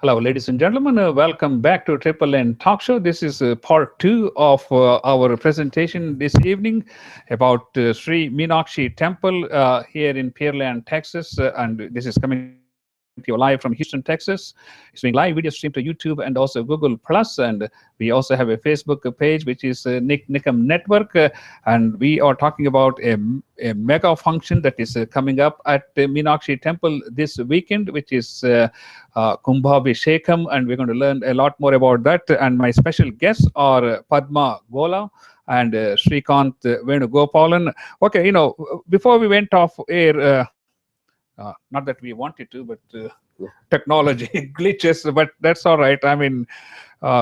Hello, ladies and gentlemen. Welcome back to Triple N Talk Show. This is part 2 of our presentation this evening about Shri Meenakshi Temple here in Pearland, Texas. And this is coming to you live from Houston, Texas. It's being live video streamed to YouTube and also Google Plus. And we also have a Facebook page, which is Nik Nikam Network. And we are talking about a mega function that is coming up at Meenakshi Temple this weekend, which is Kumbhabhishekam, and we're going to learn a lot more about that. And my special guests are Padma Gola and Srikanth Venugopalan. Okay, before we went off air, not that we wanted to, but technology glitches, but that's all right. I mean,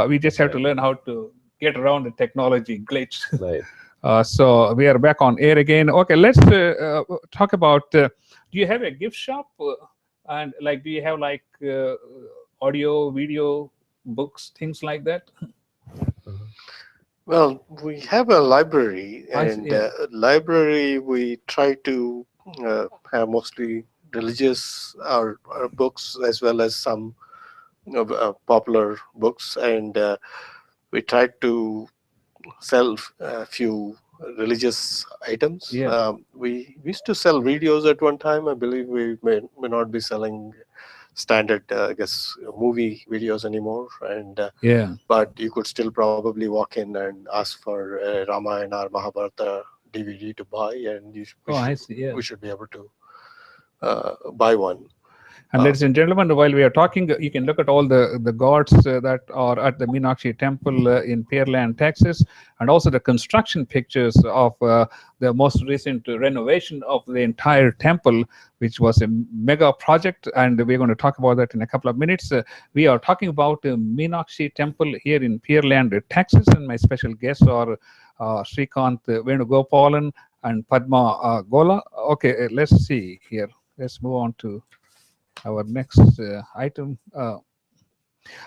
we just have to learn how to get around the technology glitch. Right. So we are back on air again. Okay, let's talk about, do you have a gift shop? And do you have audio, video, books, things like that? Well, we have a library, and yeah. library we try to have mostly religious or books as well as some popular books, and we try to sell a few religious items. Yeah. We used to sell videos at one time. I believe we may not be selling standard, I guess, movie videos anymore. And Yeah. but you could still probably walk in and ask for a Ramayana or Mahabharata DVD to buy, and I see. Yeah. we should be able to buy one. And ladies and gentlemen, while we are talking, you can look at all the gods that are at the Meenakshi Temple in Pearland, Texas, and also the construction pictures of the most recent renovation of the entire temple, which was a mega project. And we're going to talk about that in a couple of minutes. We are talking about the Meenakshi Temple here in Pearland, Texas, and my special guests are Srikanth Venugopalan and Padma Gola. Okay, let's see here. Let's move on to our next item.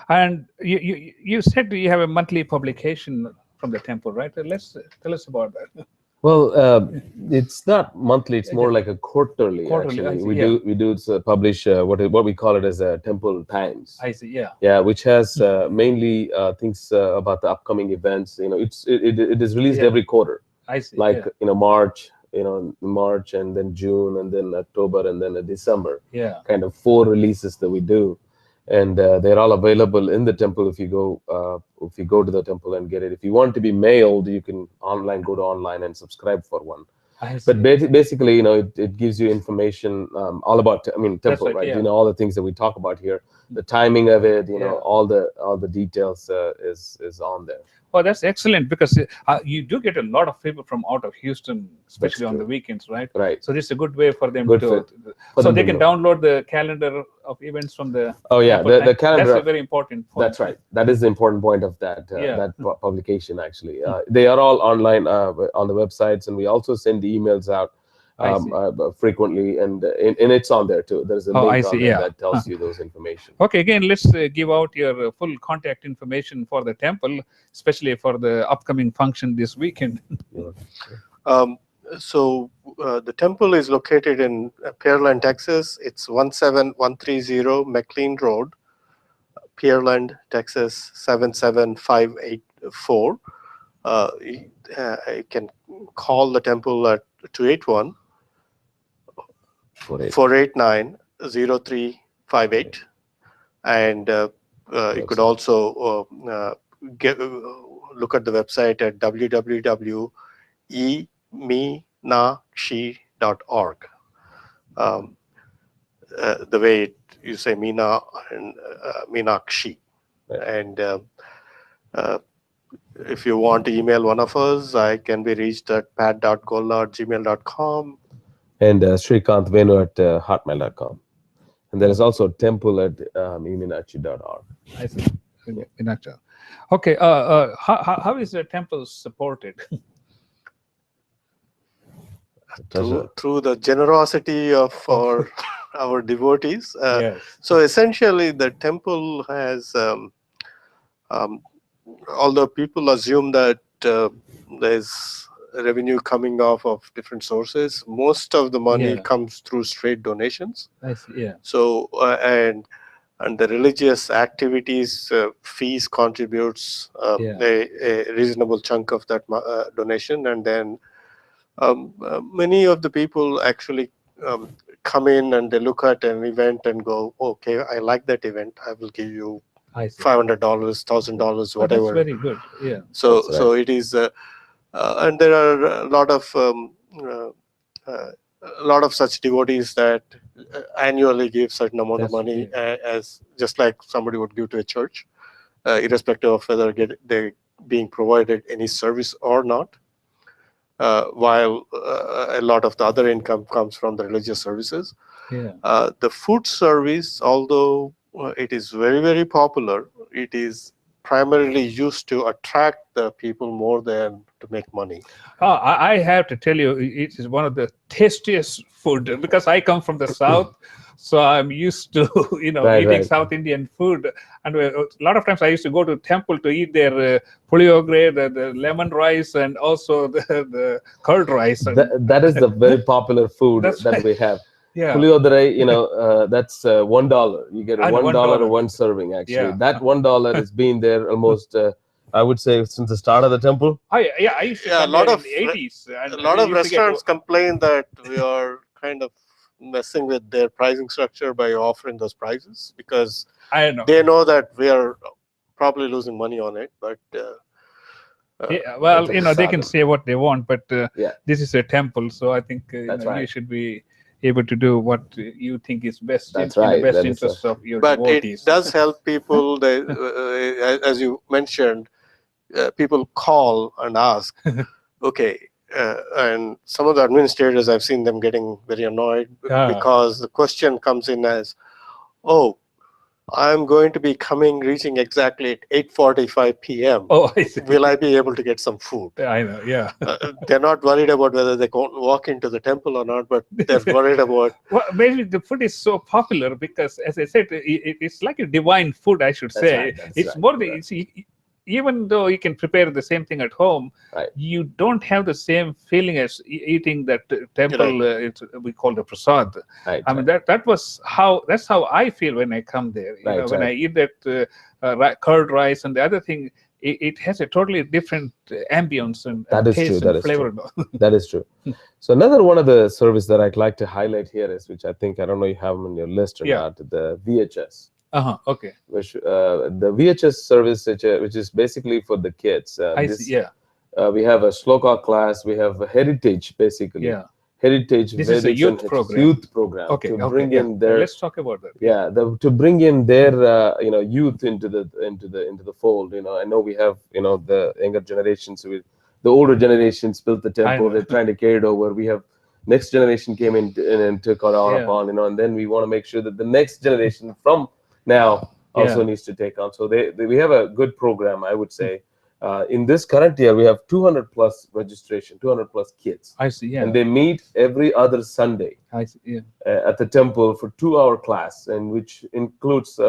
And you said you have a monthly publication from the temple, right? Let's tell us about that. Well, it's not monthly; it's more like a quarterly. Actually, we do publish what we call it as a Temple Times. I see. Yeah. Yeah, which has mainly things about the upcoming events. It is released every quarter. I see. March. March, and then June, and then October, and then December. Yeah. Kind of 4 releases that we do, and they're all available in the temple. If you go to the temple and get it. If you want to be mailed, you can go to online and subscribe for one. But basically, it gives you information all about temple, right? Yeah. All the things that we talk about here, the timing of it, all the details is on there. Oh, that's excellent, because you do get a lot of people from out of Houston, especially on the weekends, right? Right. So this is a good way for them so they can download the calendar of events from the. Oh yeah, the calendar. That's a very important point. That's right. That is the important point of that publication. Actually, they are all online on the websites, and we also send the emails out frequently, and it's on there too. There's a link on there that tells you those information. Okay, again, let's give out your full contact information for the temple, especially for the upcoming function this weekend. So the temple is located in Pearland, Texas. It's 17130 McLean Road, Pearland, Texas 77584. You can call the temple at 281-489-0358, and you could also look at the website at www.emeenakshi.org. The way you say Meena and Meenakshi. And if you want to email one of us, I can be reached at pat.gola@gmail.com. And Srikanth Venu at hotmail.com. And there is also a temple at emeenakshi.org. I see. Okay. How is the temple supported? Through the generosity of our devotees. Yes. So essentially, the temple has, although people assume that there's revenue coming off of different sources, most of the money comes through straight donations. I see. Yeah. So and and the religious activities fees contributes a reasonable chunk of that donation, and then many of the people actually come in and they look at an event and go, okay, I like that event, I will give you $500, $1,000, whatever. That's very good. Yeah. So That's right. so it is, and there are a lot of such devotees that annually give certain amount of money, as just like somebody would give to a church, irrespective of whether they're being provided any service or not. While a lot of the other income comes from the religious services. The food service, although it is very, very popular, it is primarily used to attract the people more than to make money. I have to tell you, it is one of the tastiest food, because I come from the south, so I'm used to eating South Indian food, and a lot of times I used to go to temple to eat their puliyogre, the lemon rice, and also the curd rice. That is the very popular food that we have. Puliyogre, that's $1. You get $1 one serving. Actually, that $1 has been there almost. I would say since the start of the temple. I used to come a lot there of in the 80s. A lot of restaurants complain that we are kind of messing with their pricing structure by offering those prices, because they know that we are probably losing money on it. But well, they can say what they want, but this is a temple, so I think you should be able to do what you think is best in the best interest of your devotees. It does help people. As you mentioned, people call and ask, okay, and some of the administrators, I've seen them getting very annoyed because the question comes in as, oh, I'm going to be reaching exactly at 8:45 p.m. Oh, I see. Will I be able to get some food? I know, yeah. They're not worried about whether they can walk into the temple or not, but they're worried about... Well, maybe the food is so popular because, as I said, it's like a divine food, I should say. It's more even though you can prepare the same thing at home, you don't have the same feeling as eating that temple. We call the prasad. I mean, that's how I feel when I come there. When I eat that curd rice and the other thing, it has a totally different ambience and taste and flavor. That is true. So another one of the service that I'd like to highlight here is, which I think, I don't know you have them on your list or not, the VHS. Okay. Which the VHS service, which is basically for the kids. We have a shloka class. We have a heritage, basically. Heritage. This is a youth program. Youth program. Okay. To bring in their. Let's talk about that. Yeah, to bring in their youth into the fold. I know we have the younger generations. The older generations built the temple. They're trying to carry it over. We have. Next generation came in and took it on upon, and then we want to make sure that the next generation from now also needs to take on. So we have a good program, I would say. In this current year, we have 200 plus registration, 200 plus kids. I see, and they meet every other Sunday at the temple for 2-hour class, and which includes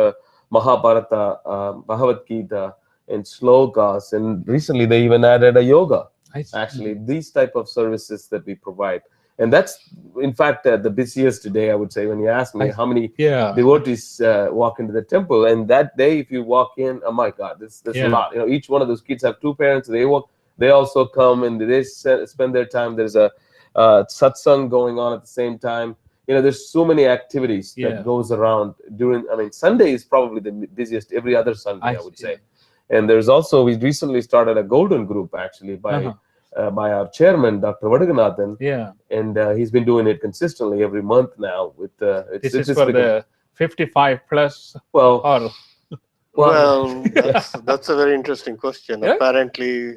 Mahabharata, Bhagavad Gita, and slokas. And recently, they even added a yoga. Actually, these type of services that we provide. And that's, in fact, the busiest today, I would say, when you ask me how many devotees walk into the temple. And that day, if you walk in, oh my God, there's a lot. Each one of those kids have 2 parents. They also come and they spend their time. There's a satsang going on at the same time. There's so many activities that goes around during. I mean, Sunday is probably the busiest. Every other Sunday, I would say. And there's also, we recently started a golden group, actually, by our chairman, Dr. Vadaganathan. And he's been doing it consistently every month now. This is for the 55 plus? Well, that's a very interesting question. Apparently,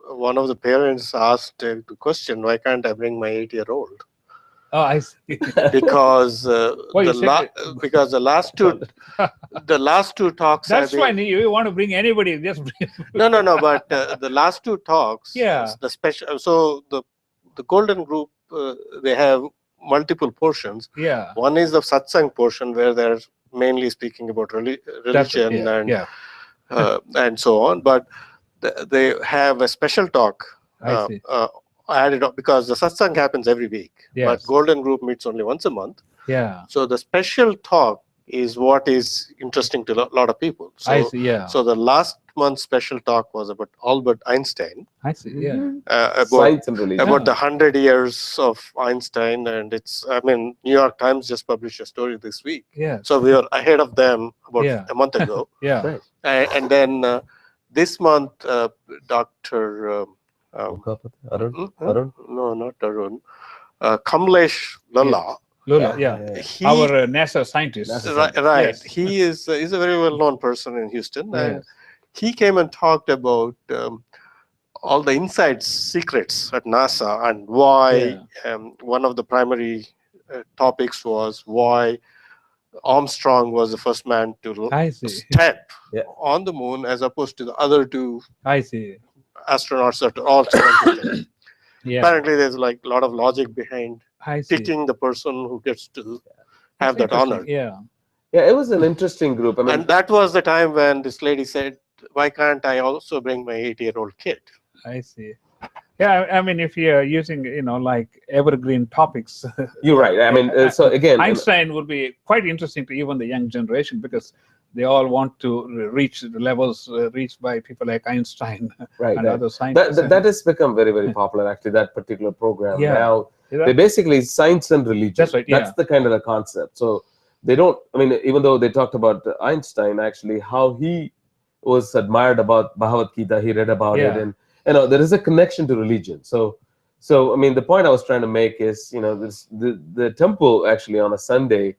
one of the parents asked the question, why can't I bring my 8-year-old? Oh, I see. Because because the last two talks. That's fine. You want to bring anybody? Just bring. No. But the last 2 talks. The special. So the golden group, they have multiple portions. One is the satsang portion where they're mainly speaking about religion and so on. But they have a special talk. Added up because the satsang happens every week, but golden group meets only once a month. So the special talk is what is interesting to a lot of people. I So, see. Yeah. so the last month's special talk was about Albert Einstein, I see. Yeah. about Science and religion. about the 100 years of Einstein, and it's, I mean, New York Times just published a story this week. Yeah. So we are ahead of them about Yeah. a month ago. Yeah. Right. And then this month, Dr. Arun? Huh? Arun? No, not Arun. Kamlesh Lalla. Lola. Yeah. He, Our NASA scientist. NASA right. Yes. He is he's a very well-known person in Houston, and Yes. he came and talked about all the inside secrets at NASA and why. One of the primary topics was why Armstrong was the first man to I see. step Yeah. on the moon, as opposed to the other two I see. astronauts that also went to step. Yeah. Apparently, there's like a lot of logic behind I see. picking the person who gets to have That's that honor. interesting. Yeah. Yeah, it was an interesting group. I mean, And that was the time when this lady said, "Why can't I also bring my 80-year-old kid?" I see. Yeah, I mean, if you're using, like evergreen topics, you're right. I mean, so again, Einstein would be quite interesting to even the young generation, because they all want to reach the levels reached by people like Einstein right, and right. other scientists. That has become very, very popular, actually, that particular program. Yeah. Now, Is that- they basically science and religion. That's right, yeah. That's the kind of the concept. So they don't, I mean, even though they talked about Einstein, actually, how he was admired about Bhagavad Gita, he read about it, Yeah. and there is a connection to religion. So I mean, the point I was trying to make is, the temple actually on a Sunday,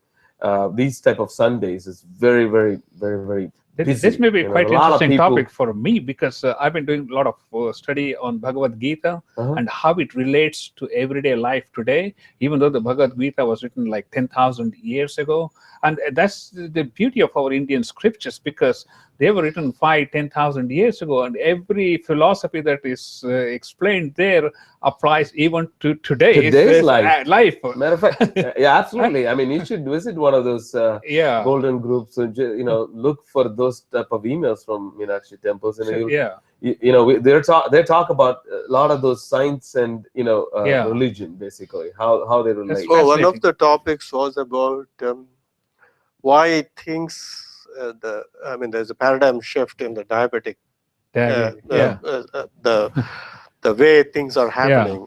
these type of Sundays is very, very, very, very busy. This may be quite a lot of interesting people- topic for me, because I've been doing a lot of study on Bhagavad Gita Uh-huh. and how it relates to everyday life today, even though the Bhagavad Gita was written like 10,000 years ago. And that's the beauty of our Indian scriptures, because they were written 10,000 years ago, and every philosophy that is explained there applies even to today. Today's life. life. Matter of fact, yeah, absolutely. I mean, you should visit one of those Yeah. golden groups. So, look for those type of emails from Meenakshi temples, and Yeah. they talk about a lot of those science and Yeah. religion, basically how they relate. Oh, one Fascinating. of the topics was about why things. There's a paradigm shift in the diabetic. Yeah. The way things are happening.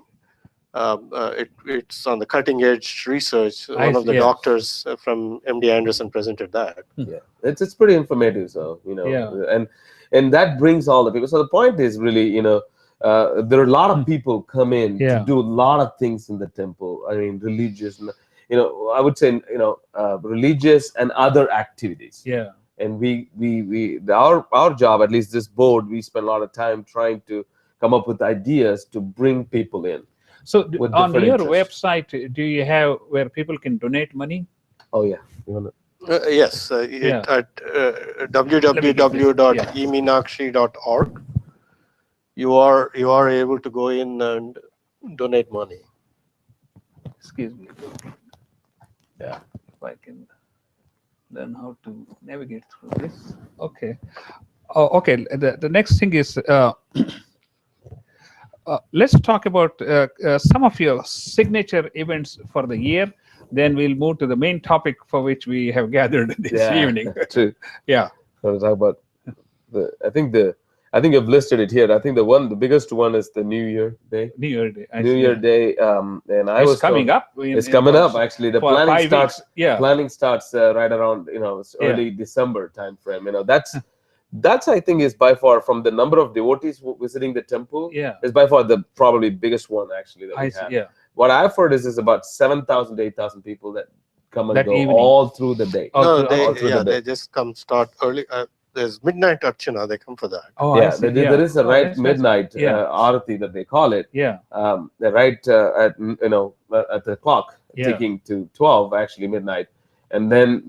It's on the cutting edge research. One of the yes. doctors from MD Anderson presented that. Yeah, it's pretty informative. So Yeah. and that brings all the people. So the point is really, there are a lot of people come in Yeah. to do a lot of things in the temple. I mean, religious, I would say, religious and other activities. Yeah. And our job, at least this board, we spend a lot of time trying to come up with ideas to bring people in. So With on different your interests. website, do you have where people can donate money? Oh yeah, you wanna? Yes, Yeah. at www.emeenakshi.org, you are able to go in and donate money. Excuse me. Yeah, if I can learn how to navigate through this. Okay. Oh, okay. The next thing is let's talk about some of your signature events for the year. Then we'll move to the main topic for which we have gathered this evening. True. Yeah. So to talk about I think you've listed it here. I think the biggest one is the New Year Day. New Year Day. I New see. Year Day, and I It's was coming told- up. It's coming up actually. The for planning 5 starts. weeks. Yeah. Planning starts right around it's Yeah. early December time frame. That's I think is by far, from the number of devotees visiting the temple. Yeah. Is by far the probably biggest one actually that I we see. have. Yeah. What I've heard is about 7,000 to 8,000 people that come and That go evening. all through the day. Oh, No, all through the day. they just come start early. There's midnight archana. They come for that. Oh, Yeah, I see. there is a Oh, right that's- midnight yeah. arati that they call it. Yeah. They're right at the clock Yeah. ticking to 12 actually midnight, and then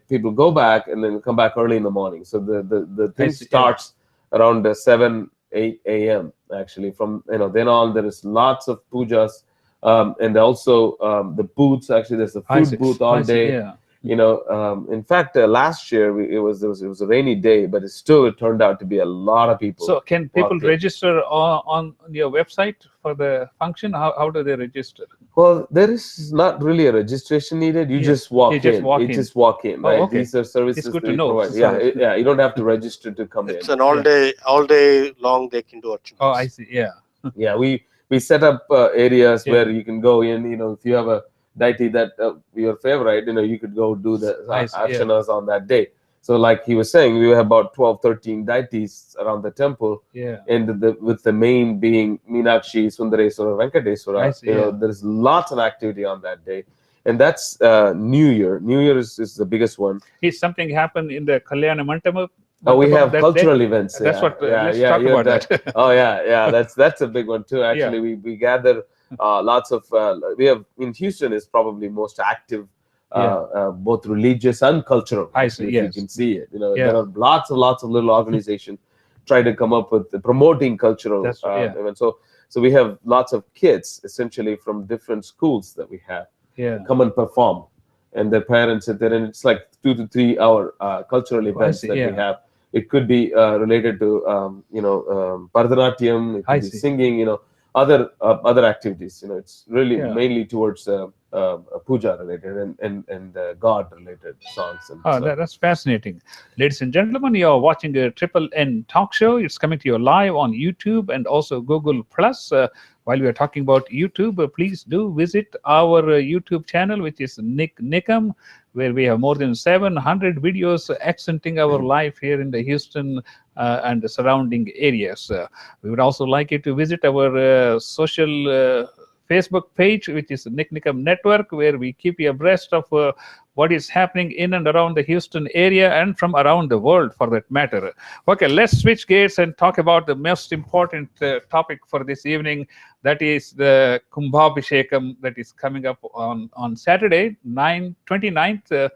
people go back and then come back early in the morning. So the thing see, yeah. starts around 7-8 a.m. actually. From then on there is lots of pujas, and also the booths. Actually, there's a I see. food booth all I see. day. Yeah. In fact, last year it was a rainy day, but it turned out to be a lot of people. So can people walked in. register on your website for the function? How do they register? Well, there is not really a registration needed. You Yeah, just walk you just in. walk You in. just walk in, Oh, right? okay. These are services It's good that to we know. provide. So- Yeah, you don't have to register to come It's in. an all day long they can do activities. Oh, I see. Yeah. Yeah, we set up areas Yeah. where you can go in. If you have a deity that your favorite, you could go do the I see, yeah. archanas on that day. So like he was saying, we have about 12, 13 deities around the temple. Yeah. And with the main being Meenakshi, Sundareswara, Venkateswara, I see, yeah. there's lots of activity on that day. And that's New Year. New Year is the biggest one. Is something happen in the Kalyana Mandapa? We have that cultural day? events. That's what. Let's yeah, talk you have about that. Oh yeah, that's a big one too. Actually, we gather lots of. We have in Houston is probably most active, both religious and cultural. I see, If yes. you can see it, Yeah. there are lots of little organizations try to come up with promoting cultural That's right, yeah. events. So we have lots of kids essentially from different schools that we have Yeah. come and perform, and their parents sit there, and it's like 2 to 3 hour cultural events see, that yeah. we have. It could be related to Bharatanatyam, it could I be see. singing, other activities. It's really Yeah. mainly towards puja related and God related songs and Oh, stuff. that's fascinating. Ladies and gentlemen, you're watching a Triple N talk show. It's coming to you live on YouTube and also Google Plus. While we are talking about YouTube, please do visit our YouTube channel, which is Nik Nikam, where we have more than 700 videos accenting our life here in the Houston and the surrounding areas. We would also like you to visit our social Facebook page, which is Nik Nikam Network, where we keep you abreast of what is happening in and around the Houston area and from around the world for that matter. Okay, let's switch gears and talk about the most important topic for this evening. That is the Kumbhabhishekam that is coming up on Saturday, 29th,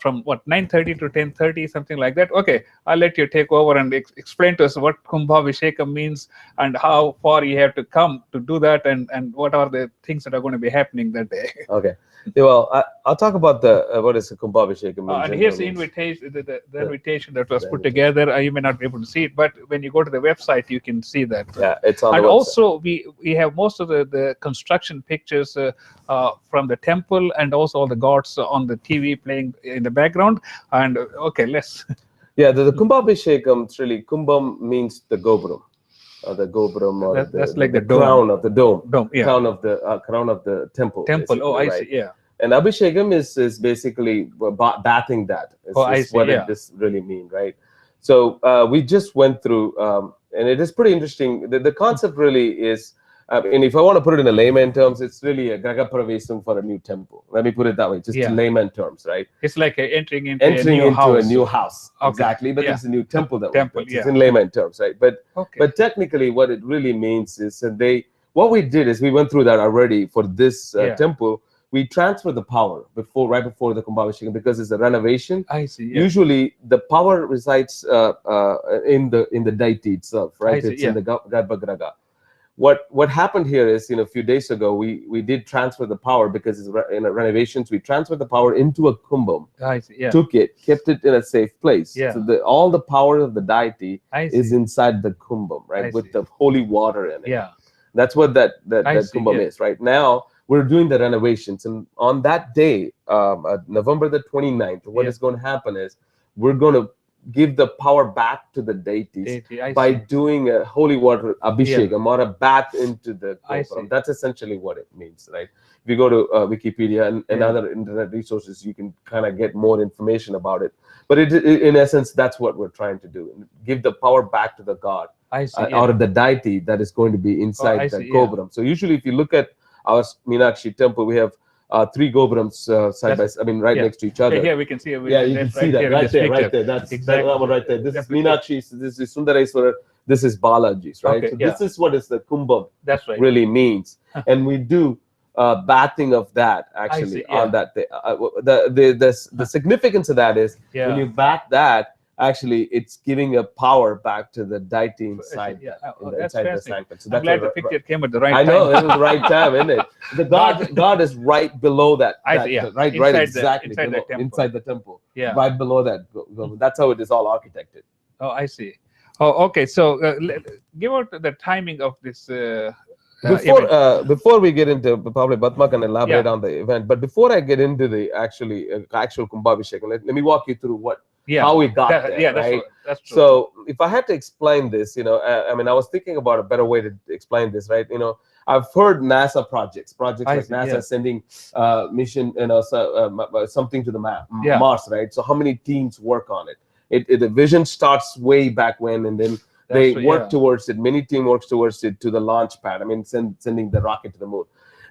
from 9:30 to 10:30, something like that. Okay, I'll let you take over and explain to us what Kumbhabhishekam means and how far you have to come to do that, and what are the things that are going to be happening that day. Okay. Yeah, well, I'll talk about what is a Kumbhabhishekam. And here's the invitation, the invitation that was put together. You may not be able to see it, but when you go to the website, you can see that. Yeah, it's on and the website. Also, we have most of the construction pictures from the temple, and also all the gods on the TV playing in the background. And okay, let's. Yeah, the Kumbhabhishekam, it's really, Kumbham means the Gopuram. The Gopuram, or that's like the crown of the dome. Yeah. Crown of the temple. Temple. Oh, I right? see. Yeah. And Abhishekam is basically bathing that. I see. What Yeah. this really mean, right? So we just went through, and it is pretty interesting. The concept really is, and if I want to put it in a layman terms, it's really a Graha Pravesam for a new temple. Let me put it that way, just in layman terms, right? It's like entering into a new house. Okay. Exactly, but it's a new temple that temple, it's in layman terms, right? But technically, what it really means is that what we did is we went through that already for this temple. We transfer the power right before the Kumbhabhishekam, because it's a renovation. I see. Yeah. Usually, the power resides in the deity itself, right? It's in the Garbhagriha. What happened here is, a few days ago, we did transfer the power because it's in renovations. We transferred the power into a kumbham. I see. Yeah. Took it, kept it in a safe place. Yeah. So all the power of the deity is inside the kumbham, right? With the holy water in it. Yeah. That's what that kumbham is, right? Now, we're doing the renovations, and on that day, November the 29th, what is going to happen is we're going to give the power back to the deities by doing a holy water abhishekam, or a bath into the Gopuram. That's essentially what it means, right? If you go to Wikipedia and other internet resources, you can kind of get more information about it. But in essence, that's what we're trying to do: give the power back to the god or the deity that is going to be inside the Gopuram. So usually, if you look at our Meenakshi temple, we have 3 Gopurams side by side, next to each other. Here we can see. You can see that right there. That's exactly that one right there. This is Meenakshi. This is Sundareswara. This is Balaji's, right? So this is what is the kumbham really means, and we do bathing of that actually on that day. The significance of that is when you bath that, actually it's giving a power back to the deity inside, That's inside the fascinating. sanctum. So I'm that's glad what the picture came at the right I time. know it was the right time, isn't it? The God is right below that. Right exactly inside the temple. Yeah. Right below that. That's how it is all architected. Oh, I see. Oh, okay. So give out the timing of this. Before we get into, probably Padma can elaborate on the event, but before I get into the actual Kumbhabhishek, let me walk you through how we got there. Yeah, right? that's true. So if I had to explain this, I mean, I was thinking about a better way to explain this, right? I've heard NASA projects like NASA sending mission, something to the Mars, right? So how many teams work on it? The vision starts way back when, and then they work towards it. Many team works towards it to the launch pad. I mean, sending the rocket to the moon.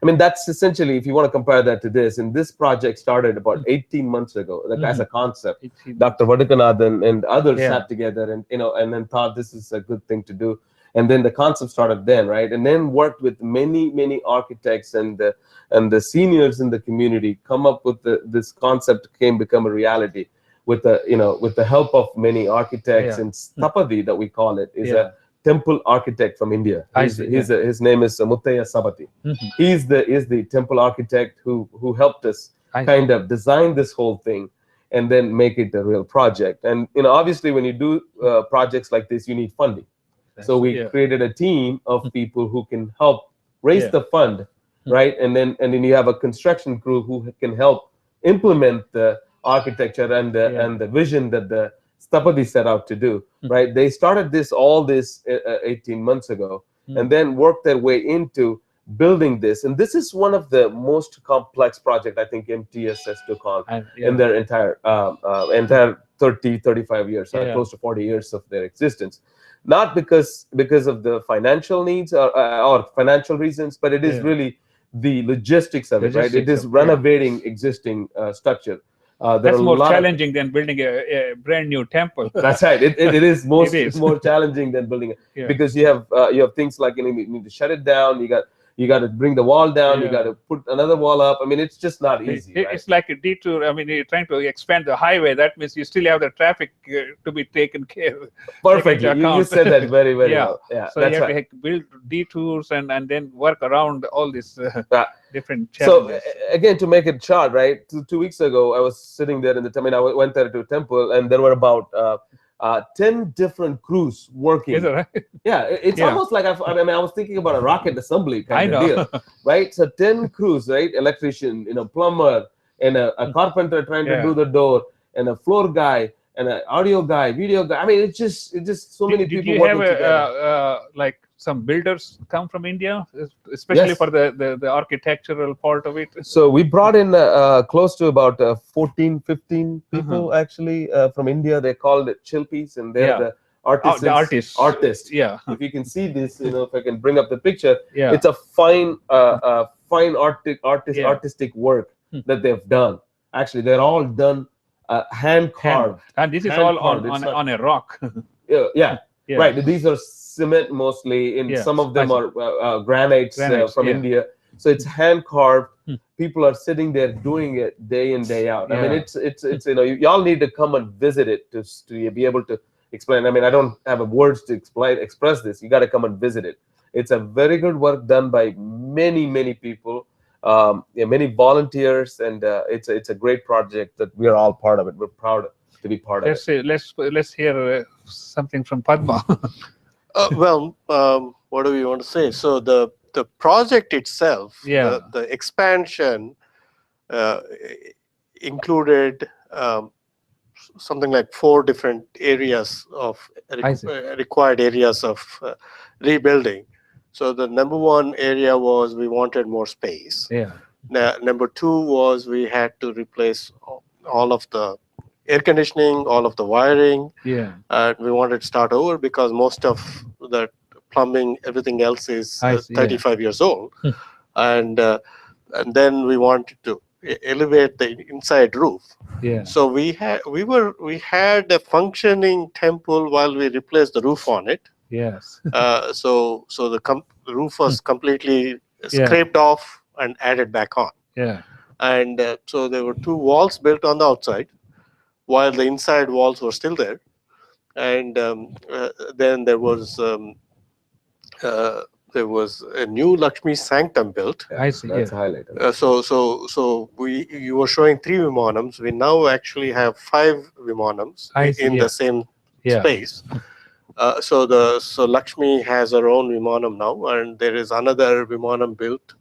I mean, that's essentially, if you want to compare that to this, and this project started about 18 months ago, as a concept. Dr. Vadukanath and others sat together and then thought this is a good thing to do. And then the concept started then, right? And then worked with many architects and the seniors in the community, come up with this concept become a reality. With the help of many architects, and Stapadi, that we call it, is a temple architect from India. His name is Muttaya Sabati. He's the temple architect who helped us kind of design this whole thing and then make it a real project. And obviously when you do projects like this, you need funding. So we created a team of people who can help raise the fund, right? And then you have a construction crew who can help implement the architecture and the vision that the Stapadi set out to do, right? They started this 18 months ago, and then worked their way into building this. And this is one of the most complex projects I think MTSS took on in their entire 35 years, close to 40 years of their existence. Not because of the financial needs or financial reasons, but it is really the logistics of it, right? It is renovating existing structure. That's more challenging than building a brand new temple. That's right. It is more challenging than building it, because you have things like you need to shut it down. You got to bring the wall down. You got to put another wall up. I mean, it's just not easy. It's like a detour. I mean, you're trying to expand the highway. That means you still have the traffic to be taken care of. Perfectly. You said that very well. Yeah. So you have to build detours and then work around all these different challenges. So again, to make it short, right? 2 weeks ago, I was sitting there I went there to a temple, and there were about 10 different crews working. Is it right? Yeah, it's almost like I was thinking about a rocket assembly kind of deal, right? So 10 crews, right? Electrician, plumber, and a carpenter trying to do the door, and a floor guy, and an audio guy, video guy. I mean, it's just so many people working together. Did you have like some builders come from India, especially for the architectural part of it? So we brought in close to about 14, 15 people actually from India. They called it Chilpis, and they're the artists. Yeah. If you can see this, if I can bring up the picture, it's a fine artistic work that they've done. Actually, they're all done hand carved. And this is all on a rock. Right. These are cement mostly, and some of them are granites from India. So it's hand carved. People are sitting there doing it day in, day out. I mean, it's y'all need to come and visit it to be able to explain. I mean, I don't have words to express this. You got to come and visit it. It's a very good work done by many people, many volunteers, and it's a great project that we are all part of it. We're proud to be part of it. Let's hear something from Padma. What do we want to say? So the project itself, the expansion included something like 4 different areas of required areas of rebuilding. So the number 1 area was we wanted more space. Number 2 was we had to replace all of the air conditioning, all of the wiring. And we wanted to start over because most of the plumbing, everything else is 35 years old. And then we wanted to elevate the inside roof. So we had a functioning temple while we replaced the roof on it. So the roof was completely scraped off and added back on. And so there were 2 walls built on the outside, while the inside walls were still there. and then there was a new Lakshmi sanctum built. I see, That's yeah. highlighted. So you were showing 3 Vimanams. We now actually have 5 Vimanams I see, in yeah. the same Yeah. space. So Lakshmi has her own Vimanam now, and there is another Vimanam built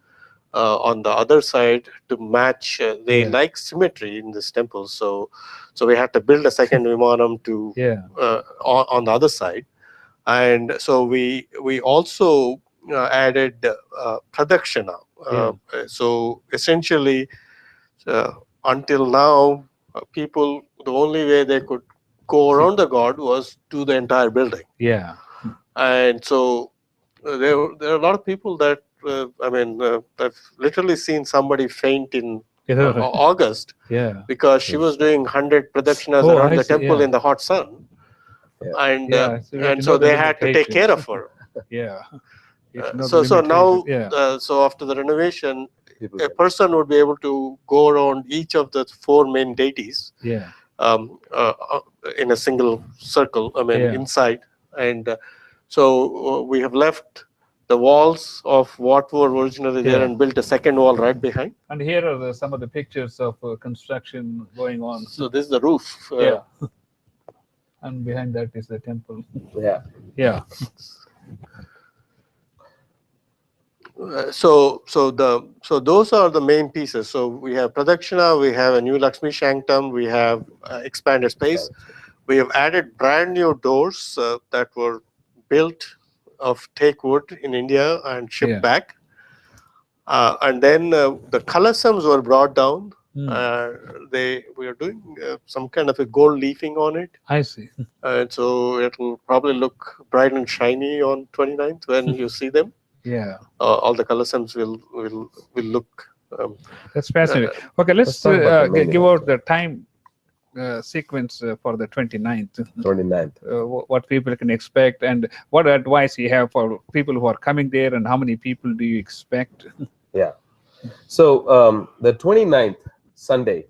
on the other side to match. They Yeah. like symmetry in this temple, so we had to build a second Vimanam to Yeah. on the other side, and so we also added pradakshina. So essentially, until now, people, the only way they could go around the god was to the entire building, Yeah. and so there are a lot of people that I've literally seen somebody faint in August Yeah. because she was doing 100 pradakshinas Oh, around I the see, temple yeah. in the hot sun, Yeah. and Yeah, so we have to and know so the they had to take care of her. Yeah. You have to know the So now, limitations. Yeah. so after the renovation, People a can- person would be able to go around each of the 4 main deities Yeah. in a single circle. Yeah. Inside, and so we have left the walls of what were originally there Yeah. and built a second wall right behind. And here are some of the pictures of construction going on. So this is the roof. Yeah. And behind that is the temple. Yeah. Yeah. So those are the main pieces. So we have Pradakshina, we have a new Lakshmi Sanctum, we have expanded space. We have added brand new doors that were built of teak wood in India and shipped Yeah. back. And then the colossums were brought down. We are doing some kind of a gold leafing on it. I see. And so it will probably look bright and shiny on 29th when you see them. Yeah. All the colossums will look. That's fascinating. Okay, let's talk about the main give event. out the time sequence for the 29th. 29th. What people can expect and what advice you have for people who are coming there and how many people do you expect? Yeah. So the 29th, Sunday,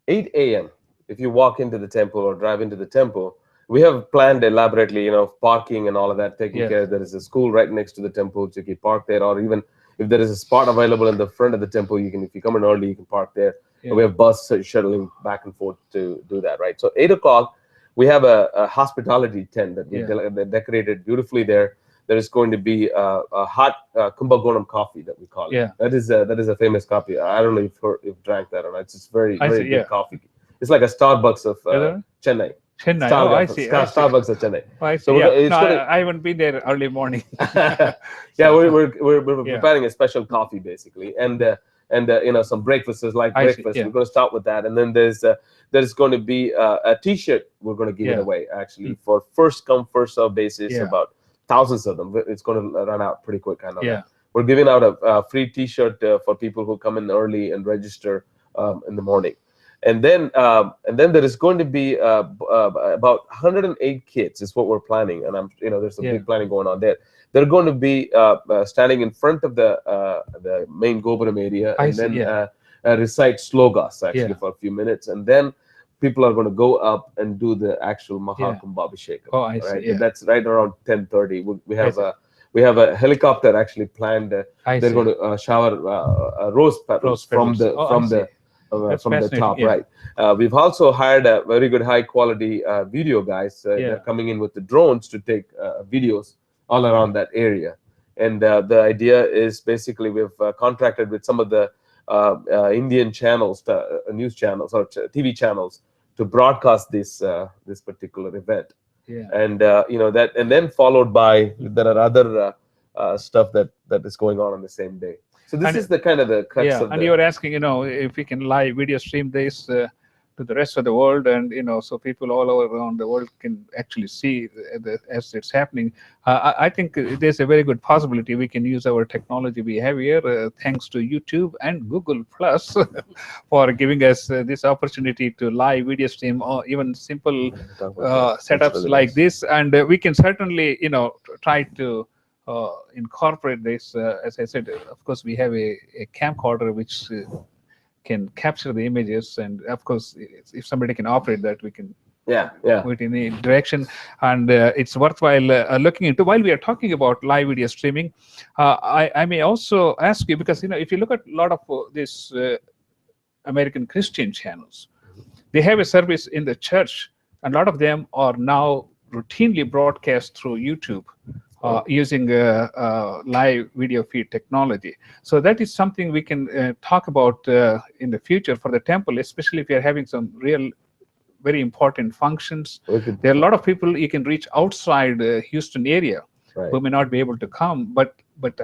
8 a.m., if you walk into the temple or drive into the temple, we have planned elaborately, parking and all of that taken Yes. care. There is a school right next to the temple, so you can park there, or even if there is a spot available in the front of the temple, if you come in early, you can park there. Yeah. We have bus shuttling back and forth to do that, right? So 8 o'clock, we have a hospitality tent that we decorated beautifully there. There is going to be a hot Kumbakonam coffee that we call it. Yeah. That is a famous coffee. I don't know if you've drank that or not. It's just very see, good coffee. It's like a Starbucks of Chennai. Chennai. Oh, I see. Starbucks of Chennai. Oh, I see. So I haven't been there early morning. Yeah, we're preparing a special coffee basically, and some breakfasts like breakfast. Yeah. We're going to start with that, and then there's going to be a T-shirt we're going to give it away actually for first come first serve basis. About thousands of them. It's going to run out pretty quick. I know. Yeah. We're giving out a free T-shirt for people who come in early and register in the morning. And then there is going to be about 108 kids is what we're planning, and there's some big planning going on there. They're going to be standing in front of the main Gopuram area and recite slogas actually for a few minutes, and then people are going to go up and do the actual Mahakumbhabhishekam. Oh, I see. Right? Yeah. That's right around 10:30. We have a helicopter actually planned. They're going to shower rose petals from the top, right? We've also hired a very good high quality video guys. They're coming in with the drones to take videos all around that area. And the idea is basically we've contracted with some of the Indian channels, news channels or TV channels to broadcast this particular event. Yeah. And that, and then followed by there are other stuff that is going on the same day. So this is the kind of the crux of and you were asking, if we can live video stream this to the rest of the world, and so people all over around the world can actually see as it's happening. I think there's a very good possibility we can use our technology we have here, thanks to YouTube and Google Plus, for giving us this opportunity to live video stream or even simple setups really like this, and we can certainly try to incorporate this. As I said, of course, we have a camcorder which can capture the images, and of course, if somebody can operate that, we can Yeah, yeah. with any direction, and it's worthwhile looking into. While we are talking about live video streaming, I may also ask you, because if you look at a lot of these American Christian channels, they have a service in the church, and a lot of them are now routinely broadcast through YouTube using live video feed technology. So that is something we can talk about in the future for the temple, especially if you're having some real very important functions. There are a lot of people you can reach outside Houston area who may not be able to come, but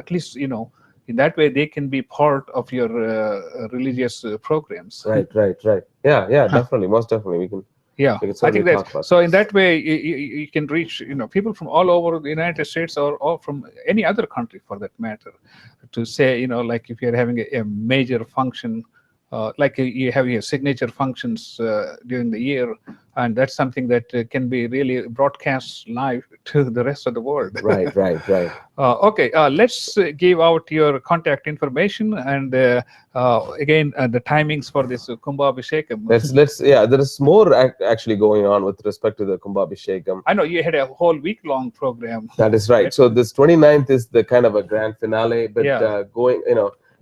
at least in that way they can be part of your religious programs. Right. Yeah, definitely, most definitely, we can. Yeah, we can I think certainly talk that. about So this. in that way, you can reach people from all over the United States, or from any other country for that matter, to say like if you're having a major function, like you have your signature functions during the year, and that's something that can be really broadcast live to the rest of the world. Right. Okay, let's give out your contact information, and again the timings for this Kumbhabhishekam. Let's there is more actually going on with respect to the Kumbhabhishekam. I know you had a whole week-long program. That is right. So this 29th is the kind of a grand finale, but going,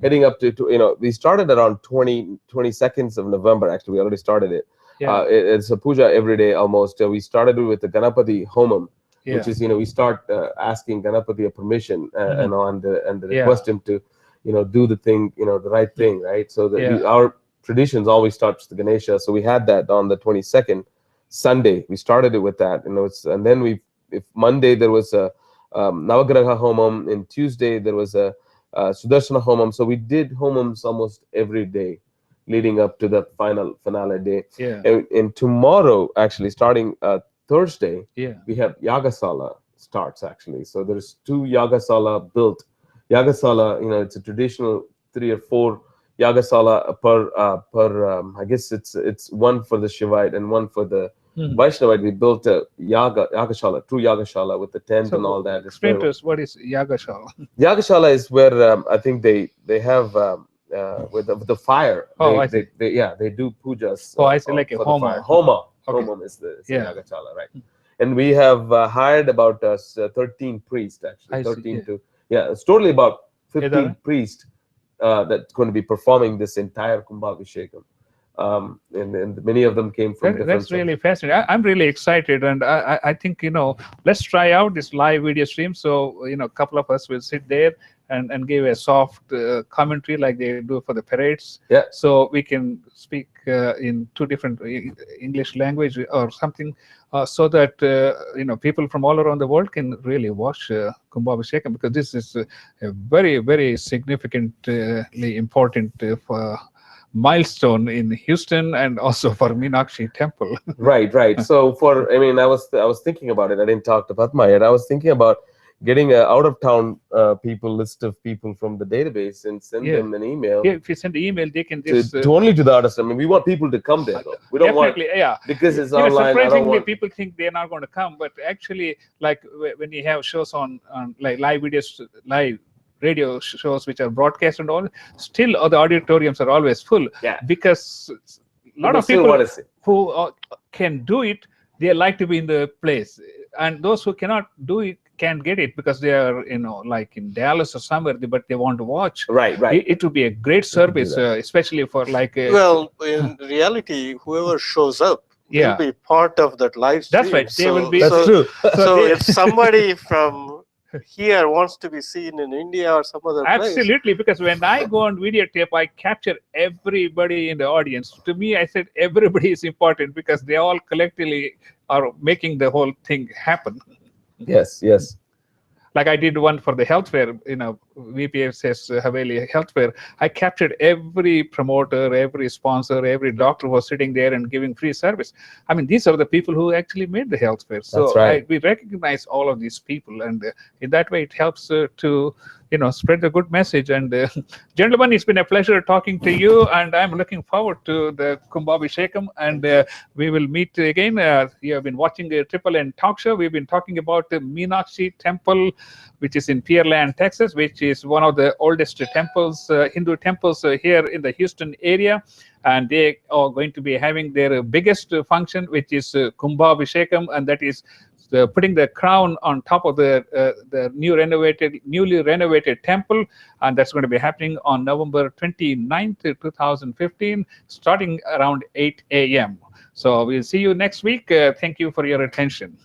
heading up to, we started around 22nd of November. Actually, we already started it. It's a puja every day almost. We started with the Ganapati Homam, which is, we start asking Ganapati a permission, and request him to, do the thing, the right thing, right? So that our traditions always starts with the Ganesha. So we had that on the 22nd Sunday. We started it with that, and then if Monday there was a Navagraha Homam, and Tuesday there was a Sudarshana Homam. So we did homams almost every day leading up to the finale day. And tomorrow, actually, starting Thursday, we have Yagasala starts, actually. So there's 2 Yagasala built. Yagasala, it's a traditional 3 or 4 Yagasala per I guess it's one for the Shivite and one for the Vaishnavite. We built a Yagashala, true Yagashala with the tent and all that. Explain to us, what is Yagashala? Yagashala is where I think they have with the fire. They do pujas. I see, like a homa. Homam is the Yagashala, right? And we have hired about 13 priests, actually. 13 to it's totally about 15 priests that's going to be performing this entire Kumbhabhishekam. And many of them came from different. That's really fascinating. I'm really excited, and I think let's try out this live video stream. So a couple of us will sit there and give a soft commentary like they do for the parades. So we can speak in 2 different English language or something, so that people from all around the world can really watch Kumbhabhishekam, because this is a very, very significantly important milestone in Houston, and also for Meenakshi Temple. Right. So I was thinking about it. I didn't talk to Padma yet. I was thinking about getting a out-of-town list of people from the database and send them an email. If you send an email, they can just only to the artist. I mean, we want people to come there, though. We don't want because it's online. Surprisingly, people think they're not going to come, but actually, like when you have shows on like live videos, live radio shows which are broadcast and all, still the auditoriums are always full, because a lot of people who can do it, they like to be in the place, and those who cannot do it can't get it because they are like in Dallas or somewhere, but they want to watch. Right. It would be a great service, especially for like well, in reality, whoever shows up will be part of that live stream. That's right. They will be. That's true. So if somebody from here wants to be seen in India or some other place. Absolutely, because when I go on videotape, I capture everybody in the audience. To me, I said everybody is important because they all collectively are making the whole thing happen. Yes. Like I did one for the health fair, VPSS Haveli health fair. I captured every promoter, every sponsor, every doctor who was sitting there and giving free service. I mean, these are the people who actually made the health fair. So that's right. we recognize all of these people, and in that way, it helps to spread the good message. And gentlemen, it's been a pleasure talking to you, and I'm looking forward to the Kumbhabhishekam, and we will meet again. You have been watching the Triple N Talk Show. We've been talking about the Meenakshi Temple, which is in Pearland, Texas, which is one of the oldest temples, Hindu temples here in the Houston area. And they are going to be having their biggest function, which is Kumbhabhishekam, and that is putting the crown on top of the newly renovated temple, and that's going to be happening on November 29th, 2015, starting around 8 a.m. So we'll see you next week. Thank you for your attention.